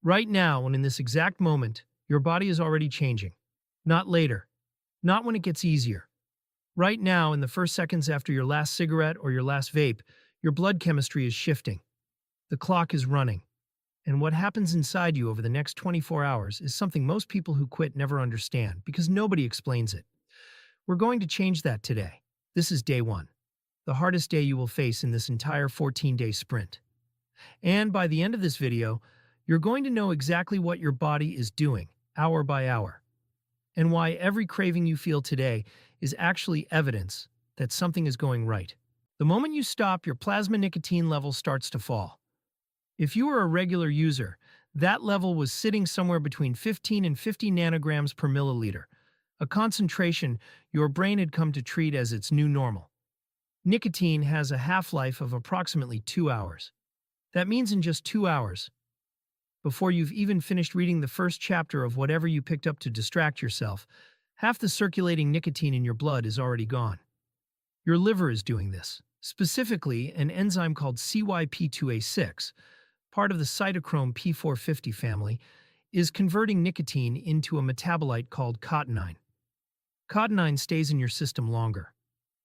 Right now and in this exact moment, your body is already changing. Not later. Not when it gets easier. Right now, in the first seconds after your last cigarette or your last vape, your blood chemistry is shifting. The clock is running. And what happens inside you over the next 24 hours is something most people who quit never understand because nobody explains it. We're going to change that today. This is day one, the hardest day you will face in this entire 14-day sprint. And by the end of this video, you're going to know exactly what your body is doing, hour by hour, and why every craving you feel today is actually evidence that something is going right. The moment you stop, your plasma nicotine level starts to fall. If you are a regular user, that level was sitting somewhere between 15 and 50 nanograms per milliliter, a concentration your brain had come to treat as its new normal. Nicotine has a half-life of approximately 2 hours. That means in just 2 hours, before you've even finished reading the first chapter of whatever you picked up to distract yourself, half the circulating nicotine in your blood is already gone. Your liver is doing this. Specifically, an enzyme called CYP2A6, part of the cytochrome P450 family, is converting nicotine into a metabolite called cotinine. Cotinine stays in your system longer,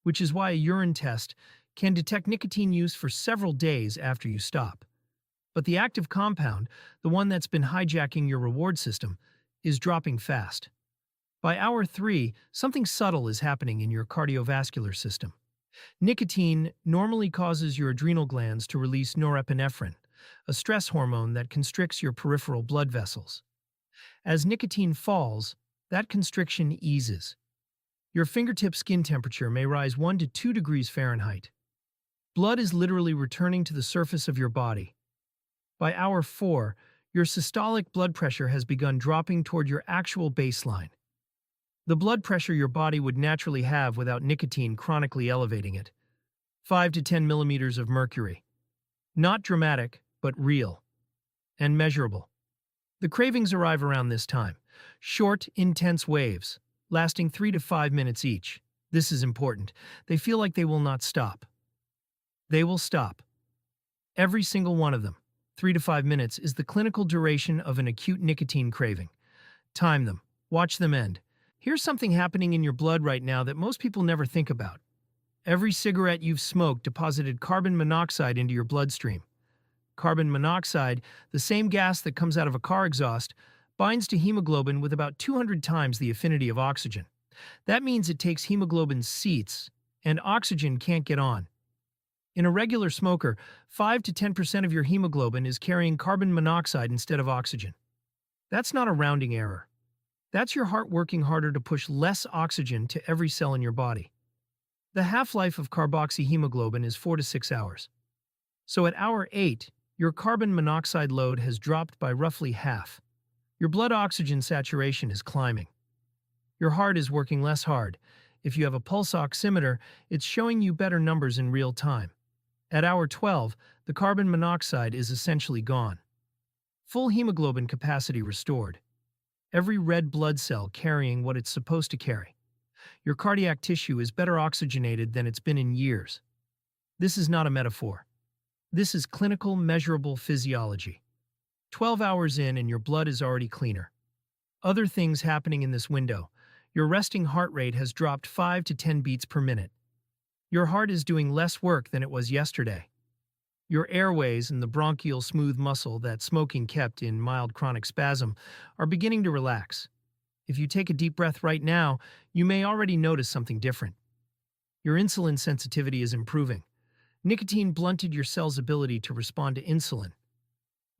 which is why a urine test can detect nicotine use for several days after you stop. But the active compound, the one that's been hijacking your reward system, is dropping fast. By hour 3, something subtle is happening in your cardiovascular system. Nicotine normally causes your adrenal glands to release norepinephrine, a stress hormone that constricts your peripheral blood vessels. As nicotine falls, that constriction eases. Your fingertip skin temperature may rise 1 to 2 degrees Fahrenheit. Blood is literally returning to the surface of your body. By hour 4, your systolic blood pressure has begun dropping toward your actual baseline, the blood pressure your body would naturally have without nicotine chronically elevating it. 5 to 10 millimeters of mercury. Not dramatic, but real. And measurable. The cravings arrive around this time. Short, intense waves, lasting 3 to 5 minutes each. This is important. They feel like they will not stop. They will stop. Every single one of them. 3 to 5 minutes is the clinical duration of an acute nicotine craving. Time them. Watch them end. Here's something happening in your blood right now that most people never think about. Every cigarette you've smoked deposited carbon monoxide into your bloodstream. Carbon monoxide, the same gas that comes out of a car exhaust, binds to hemoglobin with about 200 times the affinity of oxygen. That means it takes hemoglobin's seats, and oxygen can't get on. In a regular smoker, 5 to 10% of your hemoglobin is carrying carbon monoxide instead of oxygen. That's not a rounding error. That's your heart working harder to push less oxygen to every cell in your body. The half-life of carboxyhemoglobin is 4 to 6 hours. So at hour 8, your carbon monoxide load has dropped by roughly half. Your blood oxygen saturation is climbing. Your heart is working less hard. If you have a pulse oximeter, it's showing you better numbers in real time. At hour 12, the carbon monoxide is essentially gone. Full hemoglobin capacity restored. Every red blood cell carrying what it's supposed to carry. Your cardiac tissue is better oxygenated than it's been in years. This is not a metaphor. This is clinical, measurable physiology. 12 hours in and your blood is already cleaner. Other things happening in this window. Your resting heart rate has dropped 5 to 10 beats per minute. Your heart is doing less work than it was yesterday. Your airways and the bronchial smooth muscle that smoking kept in mild chronic spasm are beginning to relax. If you take a deep breath right now, you may already notice something different. Your insulin sensitivity is improving. Nicotine blunted your cell's ability to respond to insulin.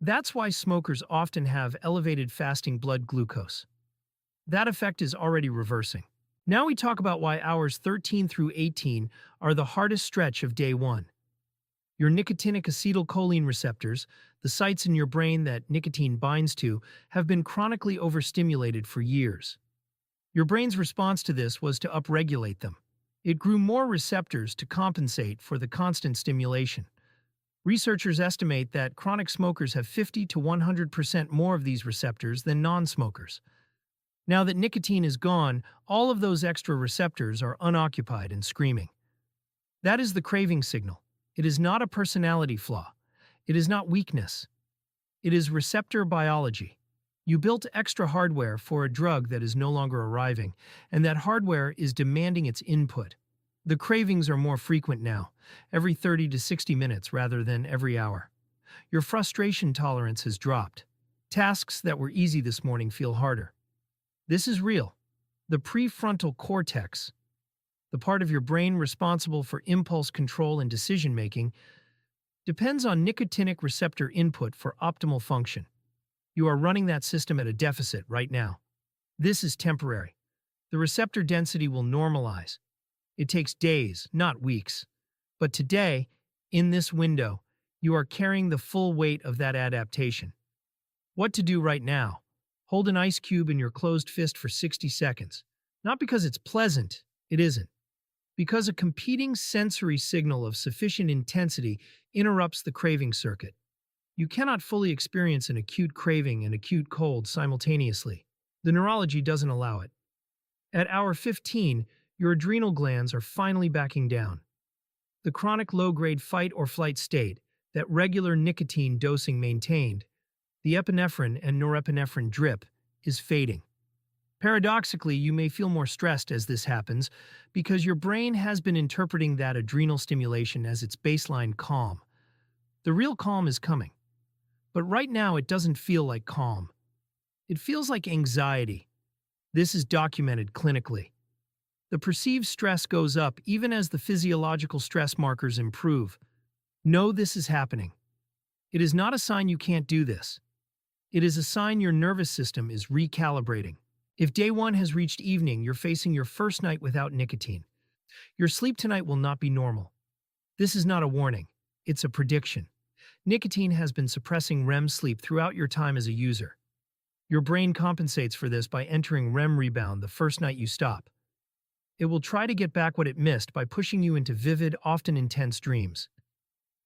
That's why smokers often have elevated fasting blood glucose. That effect is already reversing. Now we talk about why hours 13 through 18 are the hardest stretch of day one. Your nicotinic acetylcholine receptors, the sites in your brain that nicotine binds to, have been chronically overstimulated for years. Your brain's response to this was to upregulate them. It grew more receptors to compensate for the constant stimulation. Researchers estimate that chronic smokers have 50 to 100% more of these receptors than non-smokers. Now that nicotine is gone, all of those extra receptors are unoccupied and screaming. That is the craving signal. It is not a personality flaw. It is not weakness. It is receptor biology. You built extra hardware for a drug that is no longer arriving, and that hardware is demanding its input. The cravings are more frequent now, every 30 to 60 minutes rather than every hour. Your frustration tolerance has dropped. Tasks that were easy this morning feel harder. This is real. The prefrontal cortex, the part of your brain responsible for impulse control and decision-making, depends on nicotinic receptor input for optimal function. You are running that system at a deficit right now. This is temporary. The receptor density will normalize. It takes days, not weeks. But today, in this window, you are carrying the full weight of that adaptation. What to do right now? Hold an ice cube in your closed fist for 60 seconds. Not because it's pleasant, it isn't. Because a competing sensory signal of sufficient intensity interrupts the craving circuit. You cannot fully experience an acute craving and acute cold simultaneously. The neurology doesn't allow it. At hour 15, your adrenal glands are finally backing down. The chronic low-grade fight or flight state that regular nicotine dosing maintained, the epinephrine and norepinephrine drip, is fading. Paradoxically, you may feel more stressed as this happens because your brain has been interpreting that adrenal stimulation as its baseline calm. The real calm is coming. But right now, it doesn't feel like calm. It feels like anxiety. This is documented clinically. The perceived stress goes up even as the physiological stress markers improve. Know this is happening. It is not a sign you can't do this. It is a sign your nervous system is recalibrating. If day 1 has reached evening, you're facing your first night without nicotine. Your sleep tonight will not be normal. This is not a warning. It's a prediction. Nicotine has been suppressing REM sleep throughout your time as a user. Your brain compensates for this by entering REM rebound the first night you stop. It will try to get back what it missed by pushing you into vivid, often intense dreams.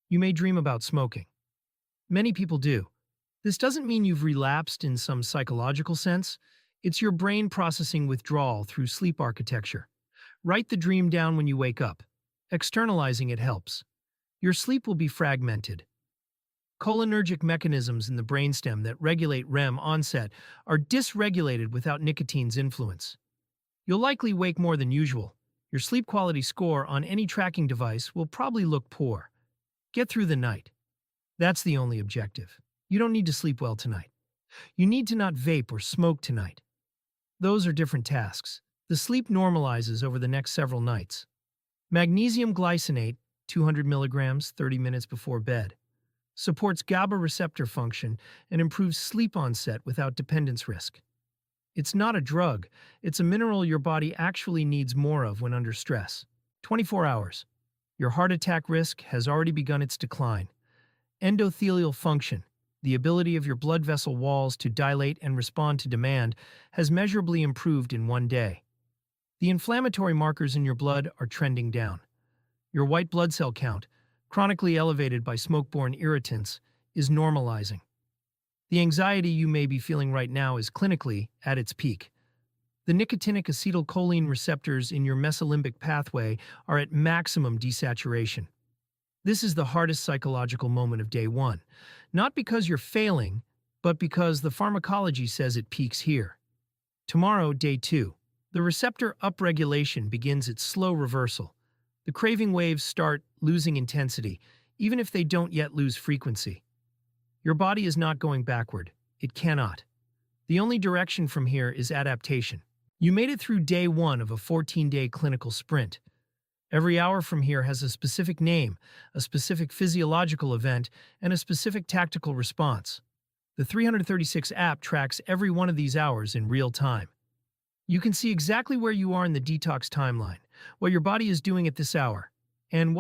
You may dream about smoking. Many people do. This doesn't mean you've relapsed in some psychological sense. It's your brain processing withdrawal through sleep architecture. Write the dream down when you wake up. Externalizing it helps. Your sleep will be fragmented. Cholinergic mechanisms in the brainstem that regulate REM onset are dysregulated without nicotine's influence. You'll likely wake more than usual. Your sleep quality score on any tracking device will probably look poor. Get through the night. That's the only objective. You don't need to sleep well tonight. You need to not vape or smoke tonight. Those are different tasks. The sleep normalizes over the next several nights. Magnesium glycinate, 200 milligrams 30 minutes before bed, supports GABA receptor function and improves sleep onset without dependence risk. It's not a drug, it's a mineral your body actually needs more of when under stress. 24 hours. Your heart attack risk has already begun its decline. Endothelial function, the ability of your blood vessel walls to dilate and respond to demand, has measurably improved in 1 day. The inflammatory markers in your blood are trending down. Your white blood cell count, chronically elevated by smoke-borne irritants, is normalizing. The anxiety you may be feeling right now is clinically at its peak. The nicotinic acetylcholine receptors in your mesolimbic pathway are at maximum desaturation. This is the hardest psychological moment of day 1, not because you're failing, but because the pharmacology says it peaks here. Tomorrow, day 2, the receptor upregulation begins its slow reversal. The craving waves start losing intensity, even if they don't yet lose frequency. Your body is not going backward. It cannot. The only direction from here is adaptation. You made it through day 1 of a 14-day clinical sprint. Every hour from here has a specific name, a specific physiological event, and a specific tactical response. The 336 app tracks every one of these hours in real time. You can see exactly where you are in the detox timeline, what your body is doing at this hour, and what